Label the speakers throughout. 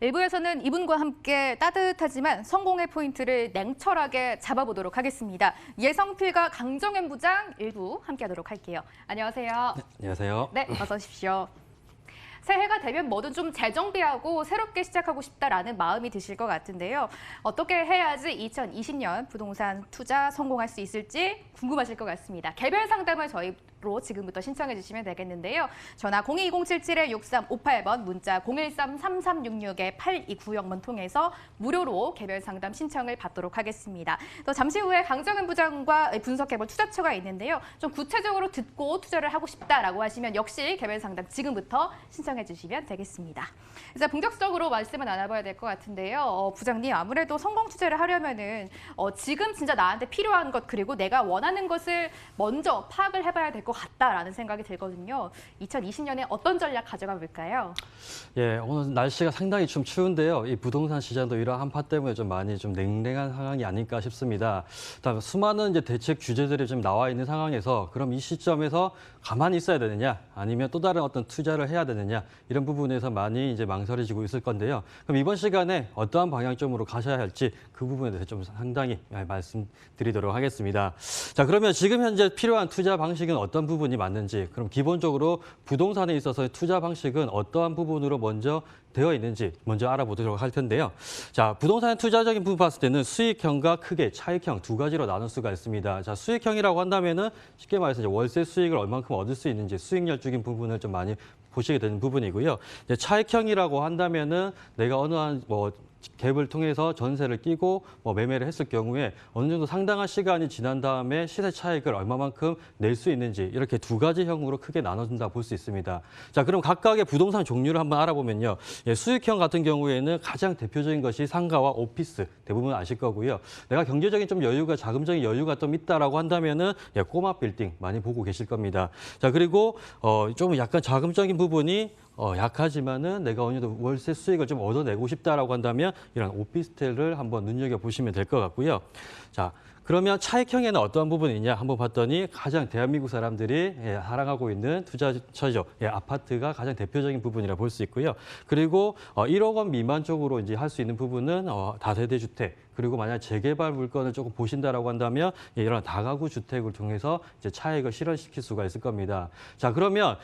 Speaker 1: 일부에서는 이분과 함께 따뜻하지만 성공의 포인트를 냉철하게 잡아보도록 하겠습니다. 예성필과 강정현 부장 일부 함께하도록 할게요. 안녕하세요.
Speaker 2: 네, 안녕하세요.
Speaker 1: 네, 어서 오십시오. 새해가 되면 뭐든 좀 재정비하고 새롭게 시작하고 싶다라는 마음이 드실 것 같은데요. 어떻게 해야지 2020년 부동산 투자 성공할 수 있을지 궁금하실 것 같습니다. 개별 상담을 저희로 지금부터 신청해 주시면 되겠는데요. 전화 0220-77-6358번, 문자 013-3366-8290번 통해서 무료로 개별 상담 신청을 받도록 하겠습니다. 또 잠시 후에 강정은 부장과 분석해볼 투자처가 있는데요. 좀 구체적으로 듣고 투자를 하고 싶다라고 하시면 역시 개별 상담 지금부터 신청해 주시면 되겠습니다. 이제 본격적으로 말씀을 나눠봐야 될 것 같은데요. 부장님, 아무래도 성공 투자를 하려면은 지금 진짜 나한테 필요한 것 그리고 내가 원하는 것을 먼저 파악을 해봐야 될 것 같다라는 생각이 들거든요. 2020년에 어떤 전략 가져가 볼까요?
Speaker 2: 예, 오늘 날씨가 상당히 좀 추운데요. 이 부동산 시장도 이러한 한파 때문에 좀 많이 좀 냉랭한 상황이 아닐까 싶습니다. 다음 수많은 이제 대책 주제들이 좀 나와 있는 상황에서 그럼 이 시점에서 가만히 있어야 되느냐, 아니면 또 다른 어떤 투자를 해야 되느냐, 이런 부분에서 많이 이제 망설여지고 있을 건데요. 그럼 이번 시간에 어떠한 방향점으로 가셔야 할지 그 부분에 대해서 좀 상당히 말씀드리도록 하겠습니다. 자, 그러면 지금 현재 필요한 투자 방식은 어떤 부분이 맞는지, 그럼 기본적으로 부동산에 있어서의 투자 방식은 어떠한 부분으로 먼저 되어 있는지 먼저 알아보도록 할 텐데요. 자, 부동산 투자적인 부분 봤을 때는 수익형과 크게 차익형 두 가지로 나눌 수가 있습니다. 자, 수익형이라고 한다면은 쉽게 말해서 이제 월세 수익을 얼만큼 얻을 수 있는지 수익률적인 부분을 좀 많이 보시게 되는 부분이고요. 이제 차익형이라고 한다면은 내가 어느 한 갭을 통해서 전세를 끼고 매매를 했을 경우에 어느 정도 상당한 시간이 지난 다음에 시세 차익을 얼마만큼 낼 수 있는지, 이렇게 두 가지 형으로 크게 나눠진다 볼 수 있습니다. 자, 그럼 각각의 부동산 종류를 한번 알아보면요. 예, 수익형 같은 경우에는 가장 대표적인 것이 상가와 오피스, 대부분 아실 거고요. 내가 경제적인 좀 여유가, 자금적인 여유가 좀 있다라고 한다면은 꼬마 빌딩 많이 보고 계실 겁니다. 자, 그리고 좀 약간 자금적인 부분이 약하지만은 내가 어느 정도 월세 수익을 좀 얻어내고 싶다라고 한다면 이런 오피스텔을 한번 눈여겨보시면 될 것 같고요. 자, 그러면 차익형에는 어떠한 부분이 있냐 한번 봤더니 가장 대한민국 사람들이 사랑하고 있는 투자처죠. 아파트가 가장 대표적인 부분이라 볼 수 있고요. 그리고 1억 원 미만 쪽으로 이제 할 수 있는 부분은 다세대 주택, 그리고 만약 재개발 물건을 조금 보신다라고 한다면 이런 다가구 주택을 통해서 이제 차익을 실현시킬 수가 있을 겁니다. 자, 그러면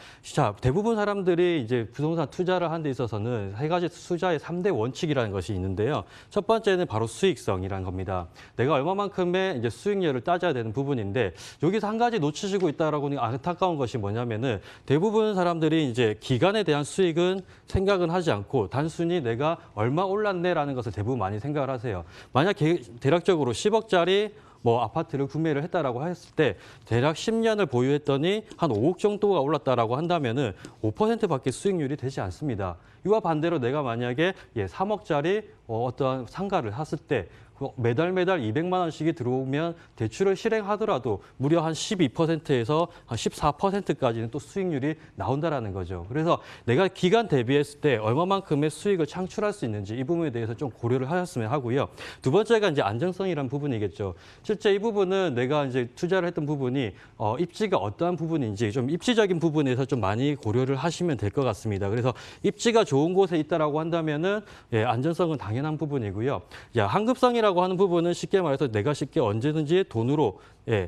Speaker 2: 대부분 사람들이 이제 부동산 투자를 하는 데 있어서는 세 가지 투자의 3대 원칙이라는 것이 있는데요. 첫 번째는 바로 수익성이라는 겁니다. 내가 얼마만큼의 이제 수익률을 따져야 되는 부분인데, 여기서 한 가지 놓치시고 있다라고 하는 안타까운 것이 뭐냐면은 대부분 사람들이 이제 기간에 대한 수익은 생각은 하지 않고 단순히 내가 얼마 올랐네라는 것을 대부분 많이 생각을 하세요. 만약 대략적으로 10억짜리 아파트를 구매를 했다라고 했을 때 대략 10년을 보유했더니 한 5억 정도가 올랐다라고 한다면은 5%밖에 수익률이 되지 않습니다. 이와 반대로 내가 만약에 3억짜리 어떠한 상가를 샀을 때 매달 200만 원씩이 들어오면 대출을 실행하더라도 무려 한 12%에서 한 14%까지는 또 수익률이 나온다라는 거죠. 그래서 내가 기간 대비했을 때 얼마만큼의 수익을 창출할 수 있는지 이 부분에 대해서 좀 고려를 하셨으면 하고요. 두 번째가 이제 안정성이라는 부분이겠죠. 실제 이 부분은 내가 이제 투자를 했던 부분이 입지가 어떠한 부분인지 좀 입지적인 부분에서 좀 많이 고려를 하시면 될 것 같습니다. 그래서 입지가 좋은 곳에 있다라고 한다면은 안전성은 당연한 부분이고요. 환급성이라고 하는 부분은 쉽게 말해서 내가 쉽게 언제든지 돈으로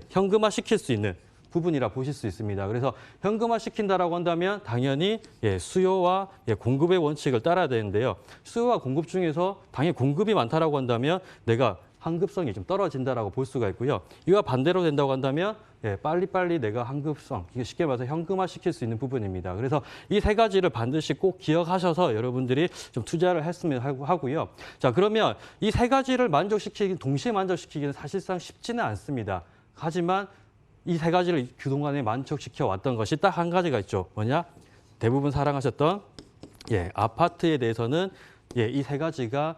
Speaker 2: 현금화 시킬 수 있는 부분이라 보실 수 있습니다. 그래서 현금화 시킨다라고 한다면 당연히 수요와 공급의 원칙을 따라야 되는데요. 수요와 공급 중에서 당연히 공급이 많다라고 한다면 내가 환급성이 좀 떨어진다라고 볼 수가 있고요. 이와 반대로 된다고 한다면 빨리빨리 내가 환급성, 이게 쉽게 말해서 현금화 시킬 수 있는 부분입니다. 그래서 이 세 가지를 반드시 꼭 기억하셔서 여러분들이 좀 투자를 했으면 하고요. 자, 그러면 이 세 가지를 동시에 만족시키기는 사실상 쉽지는 않습니다. 하지만 이 세 가지를 그동안에 만족시켜 왔던 것이 딱 한 가지가 있죠. 뭐냐? 대부분 사랑하셨던 아파트에 대해서는 이 세 가지가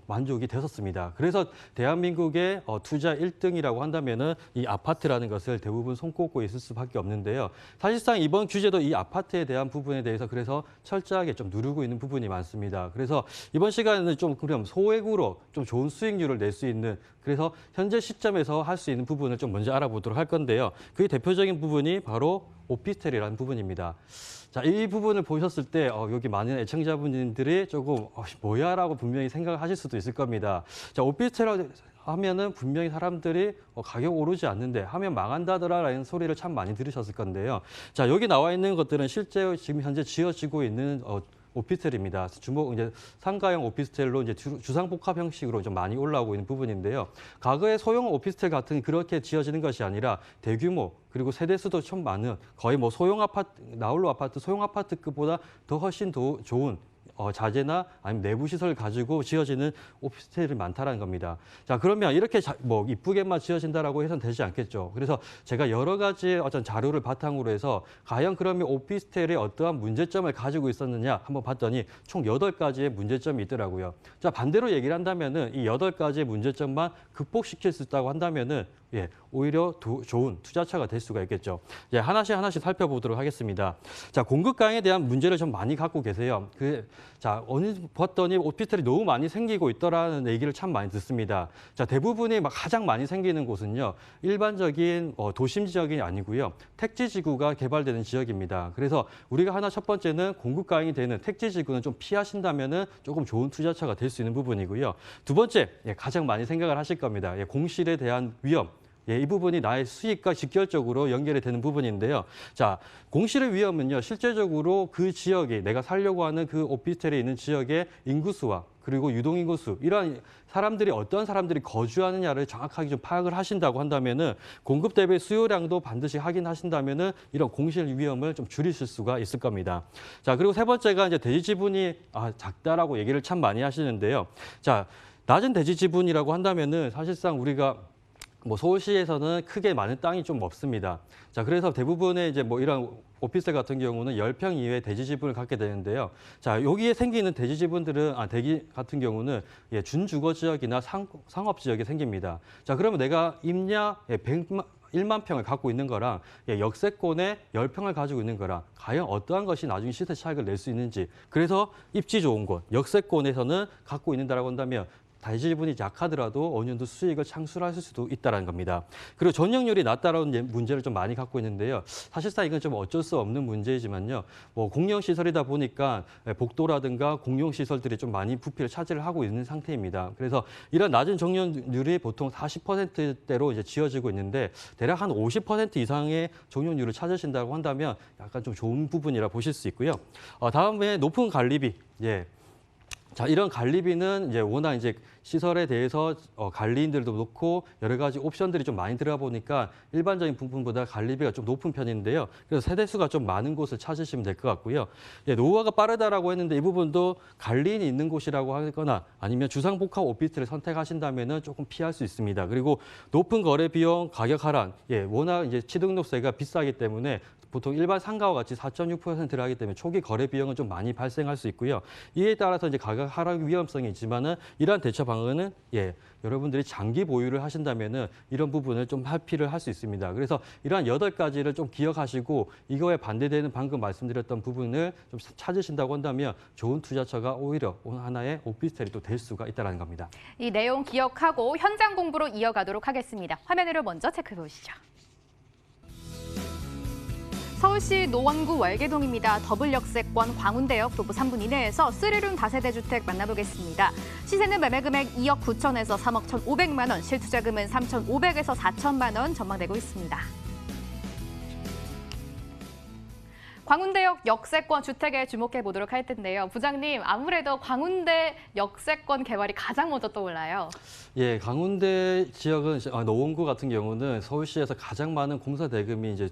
Speaker 2: 만족이 되었습니다. 그래서 대한민국의 투자 1등이라고 한다면은 이 아파트라는 것을 대부분 손꼽고 있을 수밖에 없는데요. 사실상 이번 규제도 이 아파트에 대한 부분에 대해서 그래서 철저하게 좀 누르고 있는 부분이 많습니다. 그래서 이번 시간에는 좀 그럼 소액으로 좀 좋은 수익률을 낼 수 있는, 그래서 현재 시점에서 할 수 있는 부분을 좀 먼저 알아보도록 할 건데요. 그 대표적인 부분이 바로 오피스텔이라는 부분입니다. 자, 이 부분을 보셨을 때 여기 많은 애청자분들이 조금 뭐야라고 분명히 생각을 하실 수도 있을 겁니다. 자, 오피스텔 하면은 분명히 사람들이 가격 오르지 않는데 하면 망한다더라라는 소리를 참 많이 들으셨을 건데요. 자, 여기 나와 있는 것들은 실제 지금 현재 지어지고 있는 오피스텔입니다. 주목 이제 상가형 오피스텔로 이제 주상복합 형식으로 좀 많이 올라오고 있는 부분인데요. 과거에 소형 오피스텔 같은 그렇게 지어지는 것이 아니라 대규모 그리고 세대수도 좀 많은 거의 뭐 소형 아파트, 나홀로 아파트, 소형 아파트급보다 더 훨씬 더 좋은 자재나 아니면 내부 시설을 가지고 지어지는 오피스텔이 많다라는 겁니다. 자, 그러면 이렇게 뭐 이쁘게만 지어진다라고 해서는 되지 않겠죠. 그래서 제가 여러 가지 어떤 자료를 바탕으로 해서 과연 그러면 오피스텔에 어떠한 문제점을 가지고 있었느냐 한번 봤더니 총 8가지의 문제점이 있더라고요. 자, 반대로 얘기를 한다면은 이 8가지의 문제점만 극복시킬 수 있다고 한다면은 오히려 좋은 투자처가 될 수가 있겠죠. 하나씩 살펴보도록 하겠습니다. 자, 공급 강에 대한 문제를 좀 많이 갖고 계세요. 자, 어느 봤더니 오피스텔이 너무 많이 생기고 있더라는 얘기를 참 많이 듣습니다. 자, 대부분이 가장 많이 생기는 곳은요, 일반적인 도심 지역이 아니고요, 택지 지구가 개발되는 지역입니다. 그래서 우리가 하나 첫 번째는 공급 강이 되는 택지 지구는 좀 피하신다면은 조금 좋은 투자처가 될 수 있는 부분이고요. 두 번째, 가장 많이 생각을 하실 겁니다. 공실에 대한 위험. 이 부분이 나의 수익과 직결적으로 연결이 되는 부분인데요. 자, 공실의 위험은요, 실제적으로 그 지역에 내가 살려고 하는 그 오피스텔에 있는 지역의 인구수와 그리고 유동인구수, 이러한 사람들이 어떤 사람들이 거주하느냐를 정확하게 좀 파악을 하신다고 한다면은 공급 대비 수요량도 반드시 확인하신다면은 이런 공실 위험을 좀 줄이실 수가 있을 겁니다. 자, 그리고 세 번째가 이제 대지 지분이 작다라고 얘기를 참 많이 하시는데요. 자, 낮은 대지 지분이라고 한다면은 사실상 우리가 뭐 서울시에서는 크게 많은 땅이 좀 없습니다. 자, 그래서 대부분의 이제 뭐 이런 오피스텔 같은 경우는 10평 이외의 대지 지분을 갖게 되는데요. 자, 여기에 생기는 대지 지분들은 대지 같은 경우는 준주거 지역이나 상업 지역에 생깁니다. 자, 그러면 내가 임야 1만 평을 갖고 있는 거랑 역세권에 10평을 가지고 있는 거랑 과연 어떠한 것이 나중에 시세 차익을 낼 수 있는지, 그래서 입지 좋은 곳, 역세권에서는 갖고 있는다라고 한다면 대지 지분이 약하더라도 어느 정도 수익을 창출하실 수도 있다는 겁니다. 그리고 전용률이 낮다라는 문제를 좀 많이 갖고 있는데요. 사실상 이건 좀 어쩔 수 없는 문제이지만요. 뭐 공영시설이다 보니까 복도라든가 공용시설들이 좀 많이 부피를 차지를 하고 있는 상태입니다. 그래서 이런 낮은 전용률이 보통 40%대로 이제 지어지고 있는데 대략 한 50% 이상의 전용률을 찾으신다고 한다면 약간 좀 좋은 부분이라 보실 수 있고요. 다음에 높은 관리비. 자, 이런 관리비는 이제 워낙 이제 시설에 대해서 관리인들도 놓고 여러 가지 옵션들이 좀 많이 들어가 보니까 일반적인 부분보다 관리비가 좀 높은 편인데요. 그래서 세대수가 좀 많은 곳을 찾으시면 될 것 같고요. 노후화가 빠르다라고 했는데 이 부분도 관리인이 있는 곳이라고 하거나 아니면 주상복합 오피스텔을 선택하신다면은 조금 피할 수 있습니다. 그리고 높은 거래 비용, 가격 하락, 워낙 이제 취등록세가 비싸기 때문에 보통 일반 상가와 같이 4.6%를 하기 때문에 초기 거래 비용은 좀 많이 발생할 수 있고요. 이에 따라서 이제 가격 하락 위험성이 있지만은 이러한 대처 방안은 여러분들이 장기 보유를 하신다면은 이런 부분을 좀 회피를 할 수 있습니다. 그래서 이러한 8가지를 좀 기억하시고 이거에 반대되는 방금 말씀드렸던 부분을 좀 찾으신다고 한다면 좋은 투자처가 오히려 하나의 오피스텔이 또 될 수가 있다는 겁니다.
Speaker 1: 이 내용 기억하고 현장 공부로 이어가도록 하겠습니다. 화면으로 먼저 체크해 보시죠. 서울시 노원구 월계동입니다. 더블 역세권 광운대역 도보 3분 이내에서 3룸 다세대 주택 만나보겠습니다. 시세는 매매 금액 2억 9천에서 3억 1,500만 원, 실투자금은 3,500에서 4천만 원 전망되고 있습니다. 광운대역 역세권 주택에 주목해 보도록 할 텐데요. 부장님, 아무래도 광운대 역세권 개발이 가장 먼저 떠올라요.
Speaker 2: 광운대 지역은 노원구 같은 경우는 서울시에서 가장 많은 공사 대금이 이제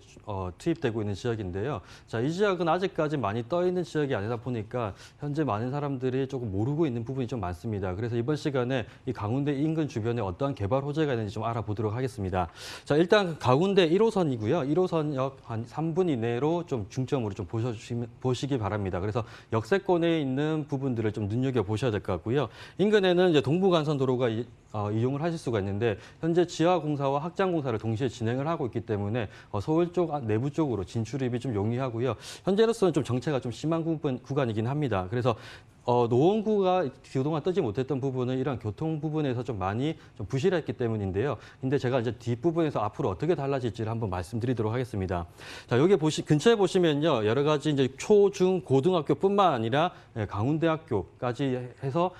Speaker 2: 투입되고 있는 지역인데요. 자, 이 지역은 아직까지 많이 떠 있는 지역이 아니다 보니까 현재 많은 사람들이 조금 모르고 있는 부분이 좀 많습니다. 그래서 이번 시간에 이 광운대 인근 주변에 어떠한 개발 호재가 있는지 좀 알아보도록 하겠습니다. 자, 일단 광운대 1호선이고요. 1호선역 한 3분 이내로 좀 중점으로 좀 보시기 바랍니다. 그래서 역세권에 있는 부분들을 좀 눈여겨 보셔야 될 것 같고요. 인근에는 이제 동부간선 도로가 이용을 하실 수가 있는데 현재 지하 공사와 확장 공사를 동시에 진행을 하고 있기 때문에 서울 쪽 내부 쪽으로 진출입이 좀 용이하고요. 현재로서는 좀 정체가 좀 심한 구간이긴 합니다. 그래서 노원구가 그동안 뜨지 못했던 부분은 이런 교통 부분에서 좀 많이 좀 부실했기 때문인데요. 근데 제가 이제 뒷부분에서 앞으로 어떻게 달라질지를 한번 말씀드리도록 하겠습니다. 자, 여기 근처에 보시면요. 여러 가지 이제 초, 중, 고등학교뿐만 아니라 강운대학교까지 해서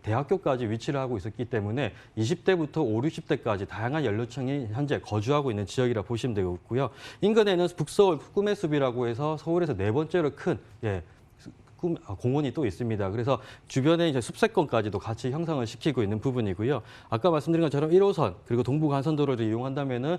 Speaker 2: 대학교까지 위치를 하고 있었기 때문에 20대부터 5, 60대까지 다양한 연령층이 현재 거주하고 있는 지역이라 보시면 되겠고요. 인근에는 북서울 꿈의 숲이라고 해서 서울에서 네 번째로 큰 공원이 또 있습니다. 그래서 주변에 이제 숲세권까지도 같이 형성을 시키고 있는 부분이고요. 아까 말씀드린 것처럼 1호선 그리고 동부간선도로를 이용한다면은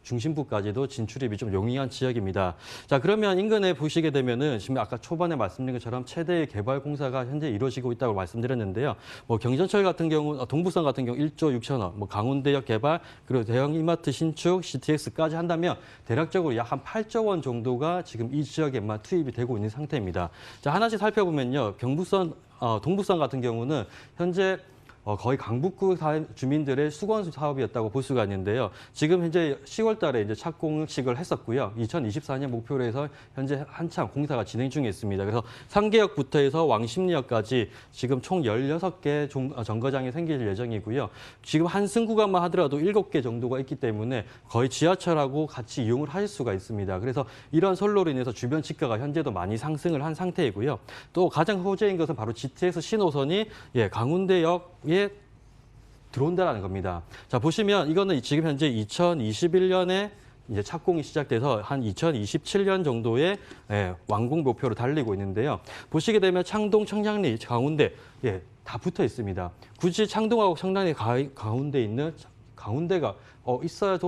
Speaker 2: 중심부까지도 진출입이 좀 용이한 지역입니다. 자, 그러면 인근에 보시게 되면은 지금 아까 초반에 말씀드린 것처럼 최대의 개발 공사가 현재 이루어지고 있다고 말씀드렸는데요. 뭐 경전철 같은 경우, 동부선 같은 경우 1조 6천억, 뭐 강원대역 개발 그리고 대형 이마트 신축, CTX까지 한다면 대략적으로 약 한 8조 원 정도가 지금 이 지역에만 투입이 되고 있는 상태입니다. 자, 하나씩 살펴보면요. 동부선 같은 경우는 현재 거의 강북구 주민들의 수건 사업이었다고 볼 수가 있는데요. 지금 현재 10월 달에 이제 착공식을 했었고요. 2024년 목표로 해서 현재 한참 공사가 진행 중에 있습니다. 그래서 상계역부터 해서 왕십리역까지 지금 총 16개 정거장이 생길 예정이고요. 지금 한승 구간만 하더라도 7개 정도가 있기 때문에 거의 지하철하고 같이 이용을 하실 수가 있습니다. 그래서 이런 선로로 인해서 주변 집가가 현재도 많이 상승을 한 상태이고요. 또 가장 호재인 것은 바로 GTX 신호선이 강운대역에 들어온다는 겁니다. 자, 보시면 이거는 지금 현재 2021년에 이제 착공이 시작돼서 한 2027년 정도의 완공 목표로 달리고 있는데요. 보시게 되면 창동, 청량리, 강운대 다 붙어 있습니다. 굳이 창동하고 청량리 가운데 있는 강운대가 없을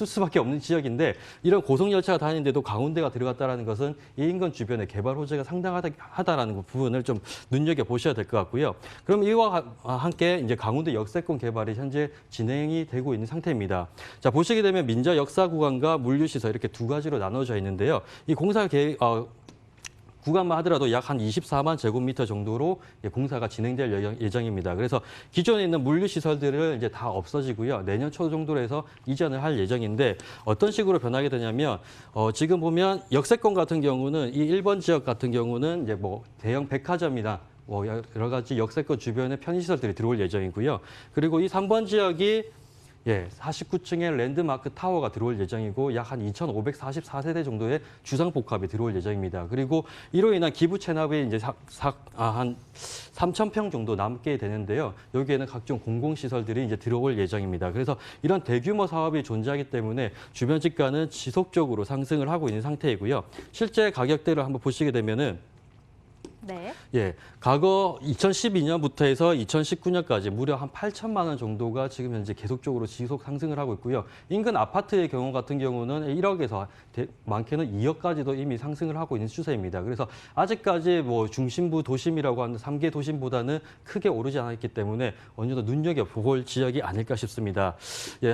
Speaker 2: 수밖에 없는 지역인데 이런 고속열차가 다니는데도 강운대가 들어갔다는 것은 이 인근 주변의 개발 호재가 상당하다라는 부분을 좀 눈여겨보셔야 될 것 같고요. 그럼 이와 함께 이제 강운대 역세권 개발이 현재 진행이 되고 있는 상태입니다. 자, 보시게 되면 민자 역사 구간과 물류시설 이렇게 두 가지로 나눠져 있는데요. 이 공사 구간만 하더라도 약 한 24만 제곱미터 정도로 공사가 진행될 예정입니다. 그래서 기존에 있는 물류시설들을 이제 다 없어지고요. 내년 초 정도로 해서 이전을 할 예정인데 어떤 식으로 변하게 되냐면 지금 보면 역세권 같은 경우는 이 1번 지역 같은 경우는 이제 뭐 대형 백화점이나 여러 가지 역세권 주변에 편의시설들이 들어올 예정이고요. 그리고 이 3번 지역이 49층의 랜드마크 타워가 들어올 예정이고 약 한 2,544세대 정도의 주상복합이 들어올 예정입니다. 그리고 이로 인한 기부 체납이 이제 한 3,000평 정도 남게 되는데요. 여기에는 각종 공공시설들이 이제 들어올 예정입니다. 그래서 이런 대규모 사업이 존재하기 때문에 주변 집가는 지속적으로 상승을 하고 있는 상태이고요. 실제 가격대를 한번 보시게 되면은 과거 2012년부터 해서 2019년까지 무려 한 8천만 원 정도가 지금 현재 계속적으로 지속 상승을 하고 있고요. 인근 아파트의 경우 같은 경우는 1억에서 많게는 2억까지도 이미 상승을 하고 있는 추세입니다. 그래서 아직까지 뭐 중심부 도심이라고 하는 3개 도심보다는 크게 오르지 않았기 때문에 어느 정도 눈여겨볼 지역이 아닐까 싶습니다.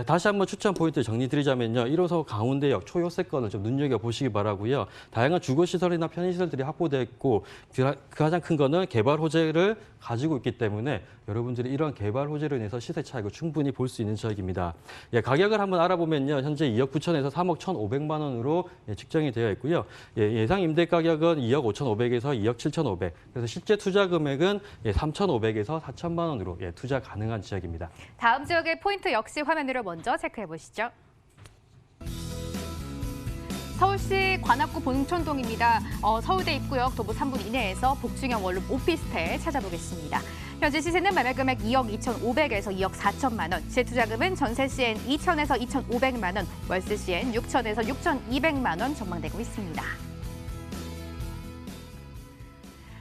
Speaker 2: 다시 한번 추천 포인트 정리드리자면요. 1호선 강운대역 초역세권을 좀 눈여겨보시기 바라고요. 다양한 주거시설이나 편의시설들이 확보되어 있고 가장 큰 거는 개발 호재를 가지고 있기 때문에 여러분들이 이런 개발 호재로 인해서 시세 차익을 충분히 볼 수 있는 지역입니다. 가격을 한번 알아보면요. 현재 2억 9천에서 3억 1,500만 원으로 측정이 되어 있고요. 예상 임대 가격은 2억 5,500에서 2억 7,500. 그래서 실제 투자 금액은 3,500에서 4천만 원으로 투자 가능한 지역입니다.
Speaker 1: 다음 지역의 포인트 역시 화면으로 먼저 체크해 보시죠. 서울시 관악구 본촌동입니다. 서울대 입구역 도보 3분 이내에서 복층형 원룸 오피스텔 찾아보겠습니다. 현재 시세는 매매 금액 2억 2,500에서 2억 4천만 원, 실투자금은 전세 시엔 2천에서 2,500만 원, 월세 시엔 6천에서 6,200만 원 전망되고 있습니다.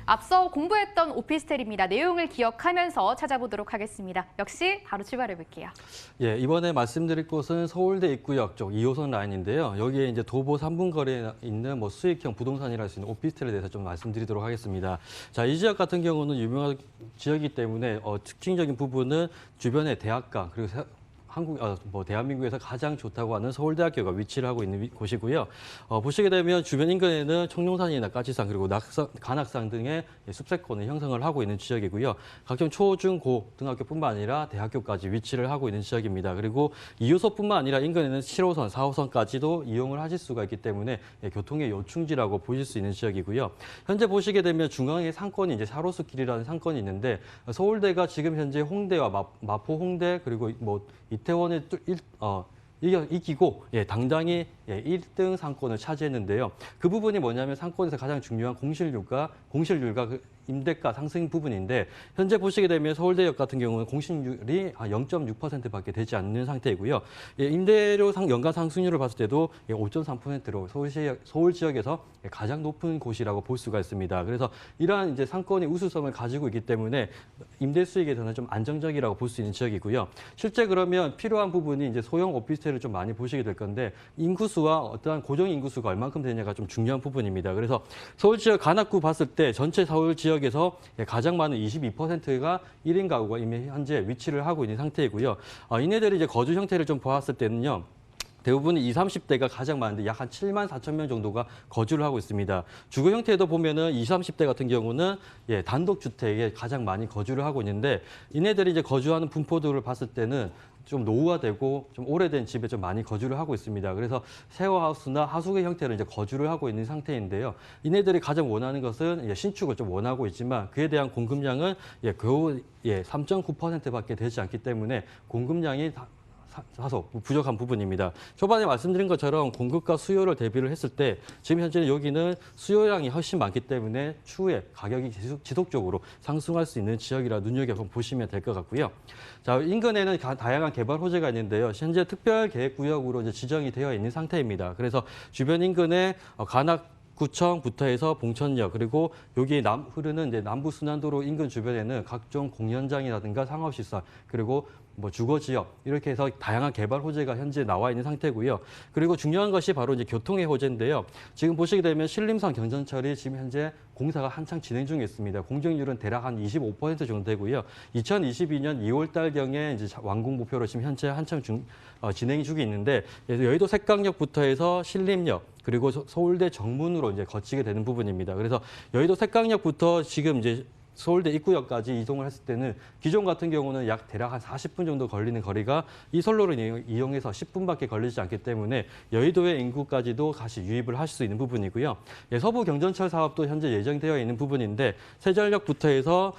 Speaker 1: 앞서 공부했던 오피스텔입니다. 내용을 기억하면서 찾아보도록 하겠습니다. 역시 바로 출발해 볼게요.
Speaker 2: 이번에 말씀드릴 곳은 서울대 입구역 쪽 2호선 라인인데요. 여기에 이제 도보 3분 거리에 있는 뭐 수익형 부동산이라 할 수 있는 오피스텔에 대해서 좀 말씀드리도록 하겠습니다. 자, 이 지역 같은 경우는 유명한 지역이기 때문에 특징적인 부분은 주변에 대학가 그리고 대한민국에서 가장 좋다고 하는 서울대학교가 위치를 하고 있는 곳이고요. 보시게 되면 주변 인근에는 청룡산이나 까지산 그리고 관악산 등의 숲세권을 형성을 하고 있는 지역이고요. 각종 초, 중, 고 등학교뿐만 아니라 대학교까지 위치를 하고 있는 지역입니다. 그리고 2호선뿐만 아니라 인근에는 7호선, 4호선까지도 이용을 하실 수가 있기 때문에 교통의 요충지라고 보실 수 있는 지역이고요. 현재 보시게 되면 중앙에 상권이 이제 사로수길이라는 상권이 있는데 서울대가 지금 현재 홍대와 마포, 홍대 그리고 이태원에 이기고 당당히 1등 상권을 차지했는데요. 그 부분이 뭐냐면 상권에서 가장 중요한 공실률과 임대가 상승 부분인데 현재 보시게 되면 서울대역 같은 경우는 공실률이 0.6%밖에 되지 않는 상태이고요. 임대료 연간 상승률을 봤을 때도 5.3%로 서울 지역에서 가장 높은 곳이라고 볼 수가 있습니다. 그래서 이러한 이제 상권의 우수성을 가지고 있기 때문에 임대 수익에 대해서는 좀 안정적이라고 볼 수 있는 지역이고요. 실제 그러면 필요한 부분이 이제 소형 오피스텔을 좀 많이 보시게 될 건데 인구수와 어떠한 고정 인구수가 얼만큼 되냐가 좀 중요한 부분입니다. 그래서 서울 지역 관악구 봤을 때 전체 서울 지역에서 가장 많은 22%가 1인 가구가 이미 현재 위치를 하고 있는 상태이고요. 이네들이 이제 거주 형태를 좀 보았을 때는요. 대부분 20, 30대가 가장 많은데 약 한 7만 4천 명 정도가 거주를 하고 있습니다. 주거 형태도 보면은 20, 30대 같은 경우는 단독주택에 가장 많이 거주를 하고 있는데 이네들이 이제 거주하는 분포도를 봤을 때는 좀 노후화되고 좀 오래된 집에 좀 많이 거주를 하고 있습니다. 그래서 쉐어하우스나 하숙의 형태로 이제 거주를 하고 있는 상태인데요. 이네들이 가장 원하는 것은 신축을 좀 원하고 있지만 그에 대한 공급량은 겨우 3.9%밖에 되지 않기 때문에 공급량이 다소 부족한 부분입니다. 초반에 말씀드린 것처럼 공급과 수요를 대비를 했을 때 지금 현재 여기는 수요량이 훨씬 많기 때문에 추후에 가격이 지속적으로 상승할 수 있는 지역이라 눈여겨보시면 될 것 같고요. 자, 인근에는 다양한 개발 호재가 있는데요. 현재 특별계획구역으로 이제 지정이 되어 있는 상태입니다. 그래서 주변 인근에 관악구청부터 해서 봉천역 그리고 여기 흐르는 이제 남부순환도로 인근 주변에는 각종 공연장이라든가 상업시설 그리고 주거 지역 이렇게 해서 다양한 개발 호재가 현재 나와 있는 상태고요. 그리고 중요한 것이 바로 이제 교통의 호재인데요. 지금 보시게 되면 신림선 경전철이 지금 현재 공사가 한창 진행 중에 있습니다. 공정률은 대략 한 25% 정도 되고요. 2022년 2월 달경에 이제 완공 목표로 지금 현재 한창 진행 중에 있는데 여의도 색강역부터 해서 신림역 그리고 서울대 정문으로 이제 거치게 되는 부분입니다. 그래서 여의도 색강역부터 지금 이제 서울대 입구역까지 이동을 했을 때는 기존 같은 경우는 대략 한 40분 정도 걸리는 거리가 이 선로를 이용해서 10분밖에 걸리지 않기 때문에 여의도의 인구까지도 다시 유입을 할 수 있는 부분이고요. 서부 경전철 사업도 현재 예정되어 있는 부분인데 세전역부터 해서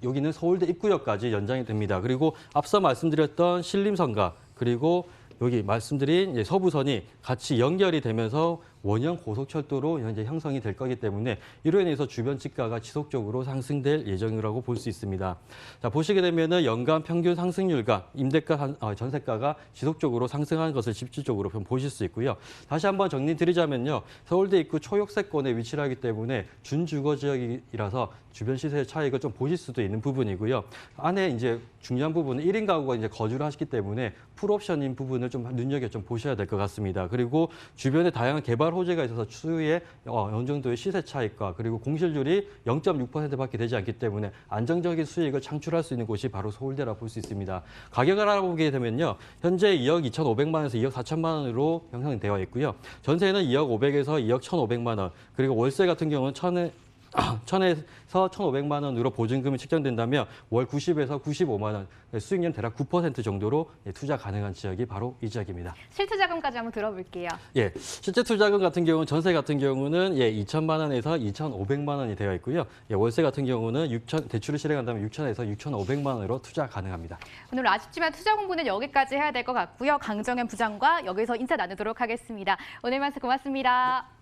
Speaker 2: 여기는 서울대 입구역까지 연장이 됩니다. 그리고 앞서 말씀드렸던 신림선과 그리고 여기 말씀드린 서부선이 같이 연결이 되면서 원형 고속철도로 현재 형성이 될 거기 때문에 이로 인해서 주변 집가가 지속적으로 상승될 예정이라고 볼 수 있습니다. 자, 보시게 되면은 연간 평균 상승률과 임대가, 전세가가 지속적으로 상승하는 것을 집중적으로 보실 수 있고요. 다시 한번 정리드리자면요. 서울대 입구 초역세권에 위치를 하기 때문에 준주거 지역이라서 주변 시세의 차익을 좀 보실 수도 있는 부분이고요. 안에 이제 중요한 부분은 1인 가구가 이제 거주를 하시기 때문에 풀옵션인 부분을 좀 눈여겨 보셔야 될 것 같습니다. 그리고 주변에 다양한 개발 호재가 있어서 추후에 어느 정도의 시세 차익과 그리고 공실률이 0.6%밖에 되지 않기 때문에 안정적인 수익을 창출할 수 있는 곳이 바로 서울대라 볼 수 있습니다. 가격을 알아보게 되면요. 현재 2억 2,500만 원에서 2억 4천만 원으로 형성이 되어 있고요. 전세는 2억 500에서 2억 1,500만 원, 그리고 월세 같은 경우는 1,000에서 1,500만 원으로 보증금이 책정된다면 월 90에서 95만 원, 수익률 대략 9% 정도로 투자 가능한 지역이 바로 이 지역입니다.
Speaker 1: 실투자금까지 한번 들어볼게요.
Speaker 2: 실제 투자금 같은 경우는 전세 같은 경우는 2천만 원에서 2,500만 원이 되어 있고요. 월세 같은 경우는 대출을 실행한다면 6천에서 6,500만 원으로 투자 가능합니다.
Speaker 1: 오늘 아쉽지만 투자 공부는 여기까지 해야 될 것 같고요. 강정현 부장과 여기서 인사 나누도록 하겠습니다. 오늘 말씀 고맙습니다.